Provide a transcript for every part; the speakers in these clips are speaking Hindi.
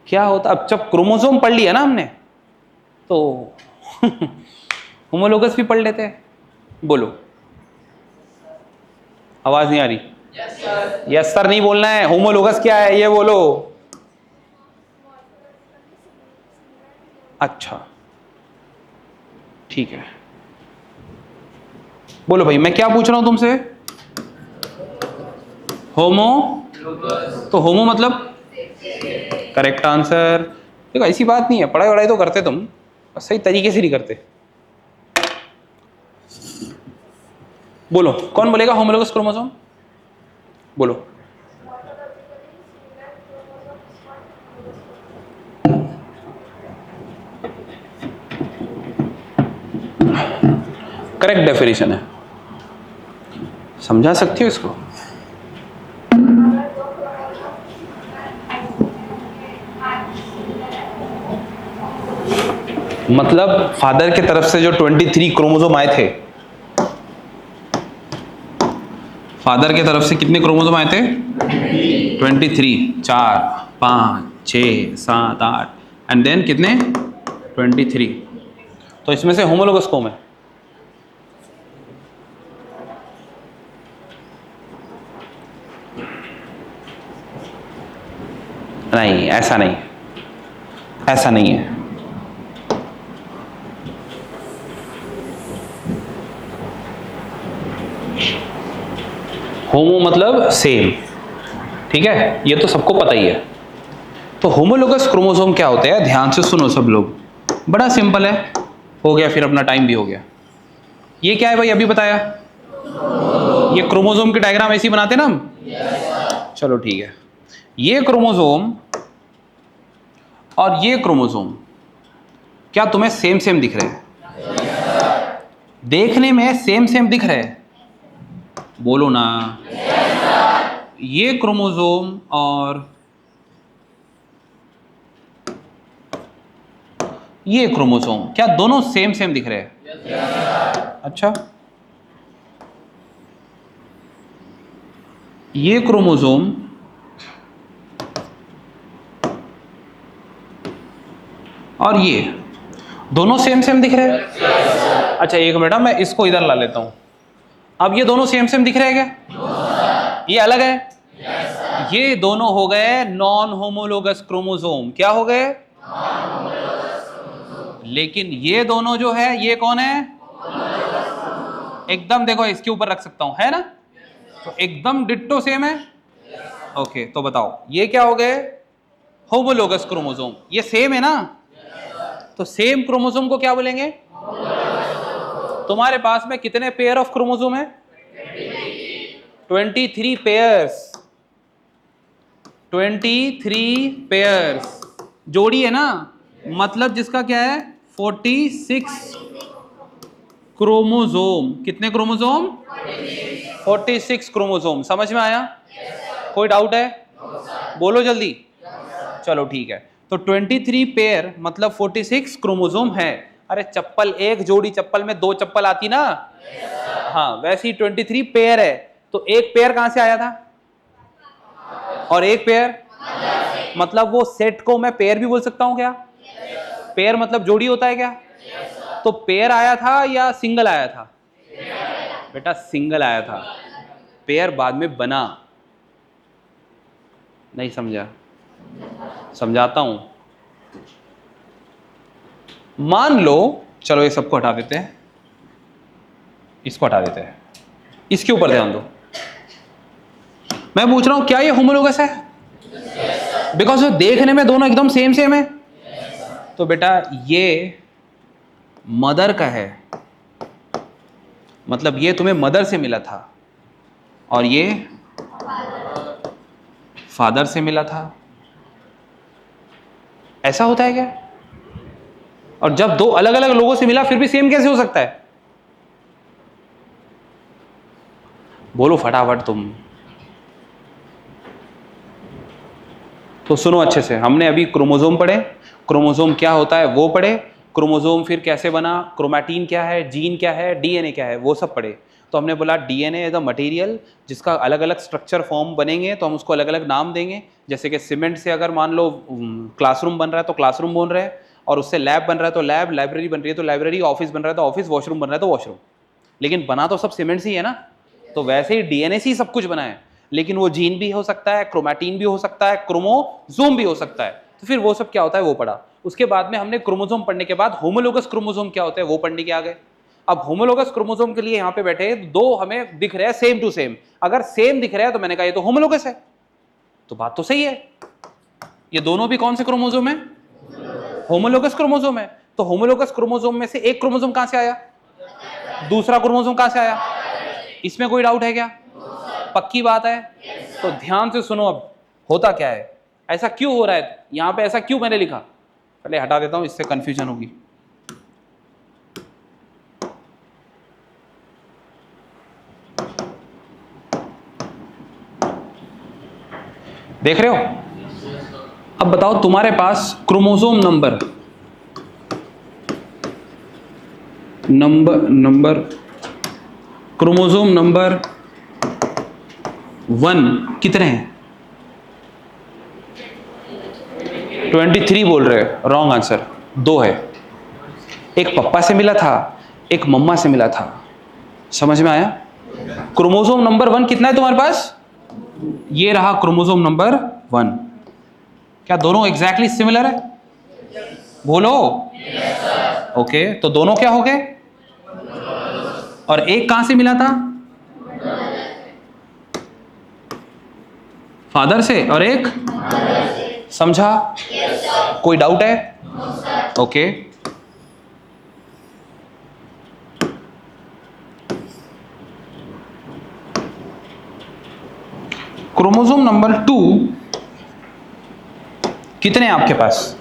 क्या होता, अब जब क्रोमोसोम पढ़ लिया ना हमने तो होमोलोगस भी पढ़ लेते हैं। बोलो, आवाज नहीं आ रही? यस सर नहीं बोलना है, होमोलोगस क्या है ये बोलो। अच्छा ठीक है, बोलो भाई, मैं क्या पूछ रहा हूं तुमसे? होमो, तो होमो मतलब करेक्ट आंसर। देखो ऐसी बात नहीं है, पढ़ाई वढ़ाई तो करते तुम, बस सही तरीके से नहीं करते। बोलो, कौन बोलेगा होमोलोगस क्रोमोसोम? बोलो। करेक्ट डेफिनेशन है, समझा सकती हो इसको? मतलब फादर के तरफ से जो 23 क्रोमोसोम आए थे, फादर के तरफ से कितने क्रोमोसोम आए थे? 23, 4, 5, 6, 7, 8 एंड देन कितने? 23। तो इसमें से होमोलोगस कौन है? नहीं, ऐसा नहीं, ऐसा नहीं है। होमो मतलब सेम, ठीक है, ये तो सबको पता ही है। तो होमोलोगस क्रोमोसोम क्या होते हैं, ध्यान से सुनो सब लोग, बड़ा सिंपल है। हो गया, फिर अपना टाइम भी हो गया। ये क्या है भाई, अभी बताया? ये क्रोमोसोम की डायग्राम ऐसी बनाते ना हम? चलो ठीक है, ये क्रोमोसोम और ये क्रोमोसोम क्या तुम्हें सेम सेम दिख रहे हैं? देखने में सेम सेम दिख रहे हैं? बोलो ना। ये क्रोमोसोम और ये क्रोमोसोम क्या दोनों सेम सेम दिख रहे हैं? अच्छा, ये क्रोमोसोम और ये दोनों सेम सेम दिख रहे हैं? अच्छा एक मिनट, मैं इसको इधर ला लेता हूं। अब ये दोनों सेम सेम दिख रहे हैं क्या? ये अलग है? ये दोनों हो गए नॉन होमोलोगस क्रोमोसोम। क्या हो गए? लेकिन ये दोनों जो है, ये कौन है? एकदम देखो, इसके ऊपर रख सकता हूं, है ना? तो एकदम डिट्टो सेम है। ओके, तो बताओ ये क्या हो गए? Homologous chromosome. ये सेम है ना? तो सेम क्रोमोसोम को क्या बोलेंगे? तुम्हारे पास में कितने पेयर ऑफ क्रोमोसोम है? 23 पेयर्स। 23 पेयर्स जोड़ी है ना, मतलब जिसका क्या है? 46 क्रोमोसोम। कितने क्रोमोसोम? 46 क्रोमोसोम। समझ में आया? कोई डाउट है? बोलो जल्दी। चलो ठीक है, तो 23 पेयर मतलब 46 क्रोमोसोम है। अरे चप्पल, एक जोड़ी चप्पल में 2 चप्पल आती ना? हाँ, वैसे ही 23 पेयर है। तो एक पेयर कहां से आया था? और एक पेयर मतलब वो सेट को मैं पेयर भी बोल सकता हूं क्या? पेयर मतलब जोड़ी होता है क्या? तो पेयर आया था या सिंगल आया था? बेटा सिंगल आया था, पेयर बाद में बना। नहीं समझा? समझाता हूं। मान लो, चलो ये सबको हटा देते हैं, इसको हटा देते हैं, इसके ऊपर ध्यान दो। मैं पूछ रहा हूं क्या ये होमोलोगस है? बिकॉज वो देखने में दोनों एकदम सेम सेम है। तो बेटा ये मदर का है, मतलब ये तुम्हें मदर से मिला था और ये फादर से मिला था। ऐसा होता है क्या? और जब दो अलग अलग लोगों से मिला फिर भी सेम कैसे हो सकता है? बोलो फटाफट तुम। तो सुनो अच्छे से, हमने अभी क्रोमोसोम पढ़े, क्रोमोसोम क्या होता है वो पढ़े, क्रोमोसोम फिर कैसे बना, क्रोमैटिन क्या है, जीन क्या है, डीएनए क्या है, वो सब पढ़े। तो हमने बोला डीएनए इज अ मटेरियल जिसका अलग अलग स्ट्रक्चर फॉर्म बनेंगे तो हम उसको अलग अलग नाम देंगे। जैसे कि सीमेंट से अगर मान लो क्लासरूम बन रहा है तो क्लासरूम बोल रहे हैं, और उससे लैब बन रहा है तो लैब, लाइब्रेरी बन रही है तो लाइब्रेरी, ऑफिस बन रहा है तो ऑफिस, वॉशरूम बन रहा है तो वॉशरूम। लेकिन बना तो सब सीमेंट से ही है ना। तो वैसे ही डीएनए से ही सब कुछ बना है, लेकिन वो जीन भी हो सकता है, क्रोमैटिन भी हो सकता है, क्रोमोसोम भी हो सकता है। तो फिर वो सब क्या होता है वो पढ़ा। उसके बाद में हमने क्रोमोसोम पढ़ने के बाद होमोलोगस क्रोमोसोम क्या होता है वो पढ़ने के आ गए। अब होमोलोगस क्रोमोसोम के लिए यहाँ पे बैठे दो हमें दिख रहे हैं सेम टू सेम। अगर सेम दिख रहा है तो मैंने कहा ये तो होमोलोगस है। तो बात तो सही है, ये दोनों भी कौन से क्रोमोसोम है? होमोलोगस क्रोमोसोम है। तो होमोलोगस क्रोमोसोम में से एक क्रोमोसोम कहां से आया? दूसरा क्रोमोसोम कहां से आया? इसमें कोई डाउट है क्या? पक्की बात है। तो ध्यान से सुनो, अब होता क्या है, ऐसा क्यों हो रहा है, यहां पे ऐसा क्यों मैंने लिखा, पहले हटा देता हूं, इससे कंफ्यूजन होगी। देख रहे हो? अब बताओ तुम्हारे पास क्रोमोसोम नंबर क्रोमोसोम नंबर 1 कितने हैं? 23 बोल रहे हैं, रॉन्ग आंसर। 2 है। एक पप्पा से मिला था, एक मम्मा से मिला था। समझ में आया? क्रोमोसोम नंबर 1 कितना है तुम्हारे पास? ये रहा क्रोमोसोम नंबर 1। क्या दोनों एग्जैक्टली सिमिलर है? बोलो। ओके, तो दोनों क्या हो गए? और एक कहां से मिला था? फादर से, और एक समझा? कोई डाउट है? ओके। क्रोमोसोम नंबर 2 कितने हैं आपके पास?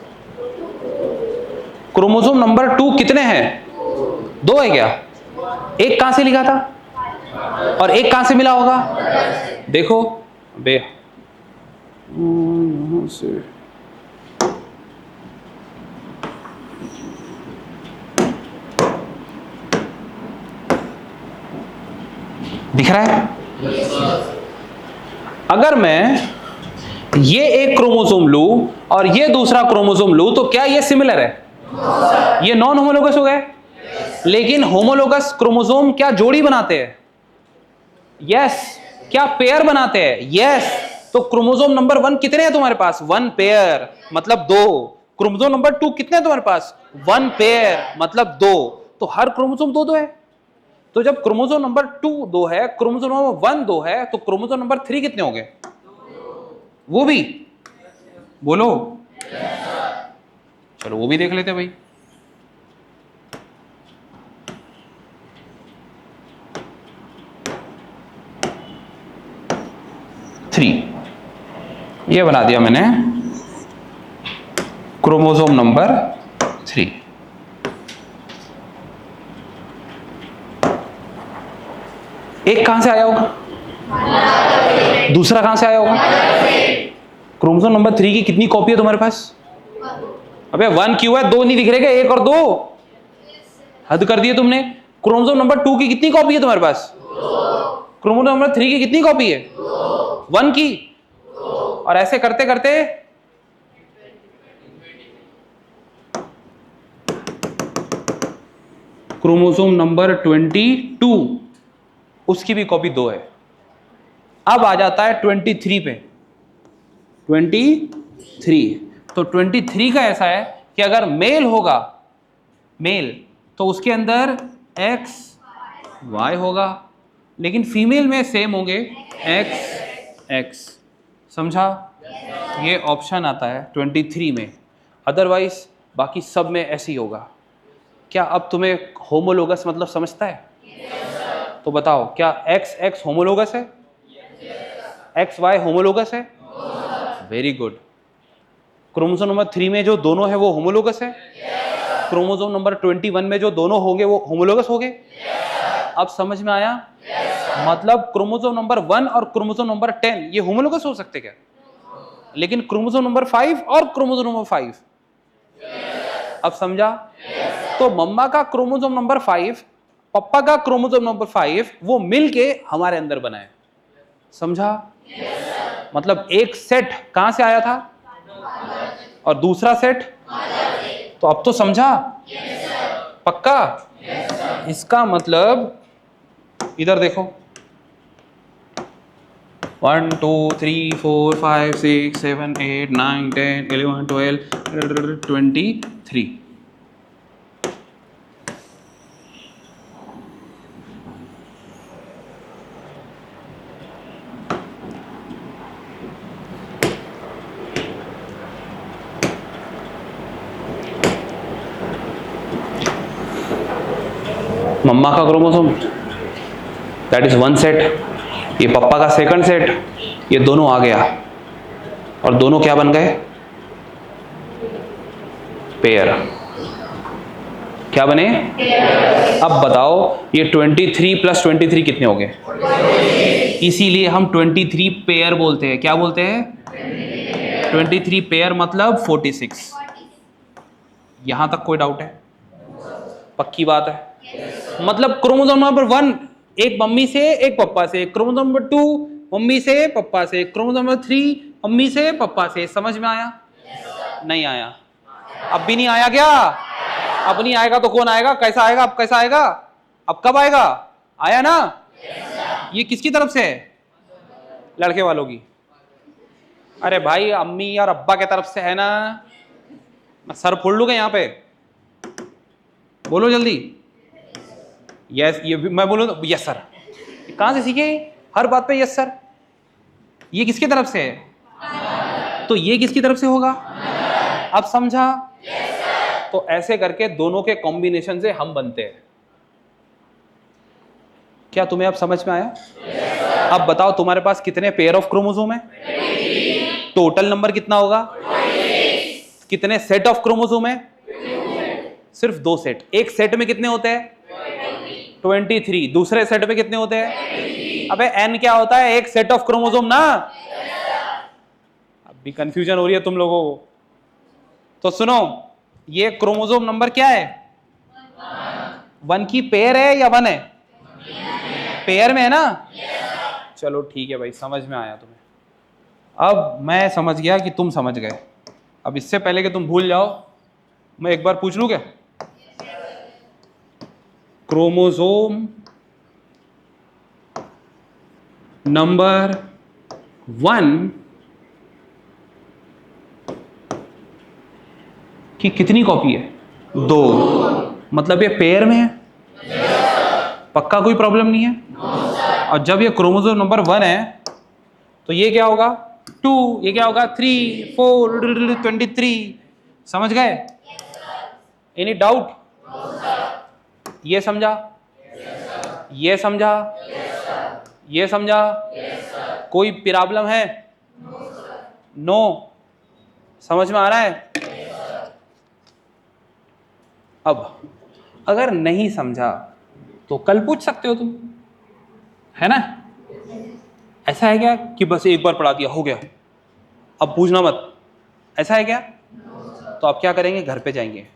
क्रोमोसोम नंबर 2 कितने हैं? 2 है क्या? एक कहां से लिखा था और एक कहां से मिला होगा? देखो बे, से दिख रहा है? अगर मैं ये एक क्रोमोसोम लूं और ये दूसरा क्रोमोसोम लूं तो क्या ये सिमिलर है? ये नॉन होमोलोगस हो गए। लेकिन होमोलोगस क्रोमोसोम क्या जोड़ी बनाते हैं? यस। क्या पेयर बनाते हैं? यस। तो क्रोमोसोम नंबर 1 कितने हैं तुम्हारे पास? 1 पेयर, मतलब 2। क्रोमोसोम नंबर 2 कितने हैं तुम्हारे पास? 1 पेयर, मतलब 2। तो हर क्रोमोसोम 2 है। तो जब क्रोमोसोम नंबर 2 2 है, क्रोमोसोम नंबर 1 2 है, तो क्रोमोसोम नंबर 3 कितने हो गए? वो भी बोलो। चलो वो भी देख लेते भाई। ये बना दिया मैंने क्रोमोसोम नंबर 3। एक कहां से आया होगा? दूसरा कहां से आया होगा? क्रोमोसोम नंबर 3 की कितनी कॉपी है तुम्हारे पास? अबे 1 क्यों है? 2 नहीं दिख रहे क्या? 1 और 2, हद कर दिए तुमने। क्रोमोसोम नंबर 2 की कितनी कॉपी है तुम्हारे पास? क्रोमोसोम नंबर 3 की कितनी कॉपी है? 1 की। और ऐसे करते करते क्रोमोसोम नंबर 22, उसकी भी कॉपी 2 है। अब आ जाता है 23 पे। 23, तो 23 का ऐसा है कि अगर मेल होगा, मेल, तो उसके अंदर एक्स वाई होगा, लेकिन फीमेल में सेम होंगे एक्स एक्स। समझा? ये ऑप्शन आता है 23 में। अदरवाइज बाकी सब में ऐसे ही होगा। क्या अब तुम्हें होमोलोगस मतलब समझता है? तो बताओ, क्या एक्स एक्स होमोलोगस है? एक्स वाई होमोलोगस है? Very good. क्रोमोसोम नंबर 3 में जो दोनों है वो होमोलोगस है? क्रोमोसोम नंबर 21 में जो दोनों होंगे वो होमोलोगस हो गए? अब समझ में आया? मतलब क्रोमोसोम नंबर 1 और क्रोमोसोम नंबर 10 ये होमोलोगस हो सकते क्या? लेकिन क्रोमोसोम नंबर 5 और क्रोमोसोम नंबर 5, अब समझा? तो मम्मा का क्रोमोसोम नंबर 5 पापा का क्रोमोसोम नंबर 5 वो मिलके हमारे अंदर बना है। समझा? मतलब एक सेट कहां से आया था और दूसरा सेट, तो अब तो समझा? पक्का? इसका मतलब इधर देखो, 1 2 3 4 5 6 7 8 9 10 11 12 23। मम्मा का क्रोमोसोम दैट इज 1 सेट, ये पापा का सेकंड सेट, ये दोनों आ गया और दोनों क्या बन गए? पेयर। क्या बने? अब बताओ ये 23 + 23 कितने हो गए? इसीलिए हम 23 पेयर बोलते हैं। क्या बोलते हैं? 23 पेयर मतलब 46। यहां तक कोई डाउट है? पक्की बात है? मतलब क्रोमोसोम नंबर 1 एक मम्मी से एक पापा से, क्रोमोसोम नंबर 2 मम्मी से पापा से, क्रोमोसोम नंबर 3 मम्मी से पापा से। समझ में आया? नहीं आया? अब भी नहीं आया क्या? अब नहीं आएगा तो कौन आएगा? कैसा आएगा? अब कैसा आएगा? अब कब आएगा? आया ना? ये किसकी तरफ से है? लड़के वालों की। अरे भाई अम्मी और अब्बा की तरफ से है ना। मैं सर फोड़ लूंगा यहाँ पे। बोलो जल्दी। यस, ये मैं बोलूँ तो यस सर। कहां से सीखे? हर बात पे यस सर। ये किसकी तरफ से है? तो ये किसकी तरफ से होगा? अब समझा? तो ऐसे करके दोनों के कॉम्बिनेशन से हम बनते हैं। क्या तुम्हें अब समझ में आया? अब बताओ तुम्हारे पास कितने पेयर ऑफ क्रोमोसोम है? टोटल नंबर कितना होगा? कितने सेट ऑफ क्रोमोसोम है? सिर्फ 2 सेट। एक सेट में कितने होते हैं? 23। दूसरे सेट में कितने होते हैं? अबे n क्या होता है? एक सेट ऑफ क्रोमोसोम ना। अब भी कंफ्यूजन हो रही है तुम लोगों को। तो सुनो, ये क्रोमोसोम नंबर क्या है? 1 की पेयर है या 1 है? पेयर में है ना? चलो ठीक है भाई, समझ में आया तुम्हें। अब मैं समझ गया कि तुम समझ गए। अब इससे पहले कि तुम भूल जाओ, मैं एक बार पूछ लूं क्या? क्रोमोसोम नंबर 1 की कितनी कॉपी है? 2। मतलब ये पेयर में है? पक्का कोई प्रॉब्लम नहीं है? और जब ये क्रोमोसोम नंबर 1 है तो ये क्या होगा? 2। ये क्या होगा? 3 4 23। समझ गए? Any doubt? ये समझा? ये समझा? ये समझा? कोई प्रॉब्लम है? नो? समझ में आ रहा है? अब अगर नहीं समझा तो कल पूछ सकते हो तुम, है ना? ऐसा है क्या कि बस एक बार पढ़ा दिया हो गया, अब पूछना मत? ऐसा है क्या? तो आप क्या करेंगे? घर पे जाएंगे,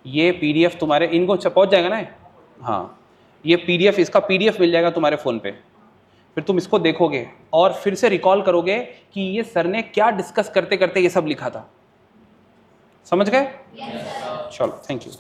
ये पीडीएफ तुम्हारे इनको पहुंच जाएगा ना। हाँ, ये पीडीएफ, इसका पीडीएफ मिल जाएगा तुम्हारे फ़ोन पे। फिर तुम इसको देखोगे और फिर से रिकॉल करोगे कि ये सर ने क्या डिस्कस करते करते ये सब लिखा था। समझ गए? चलो, थैंक यू।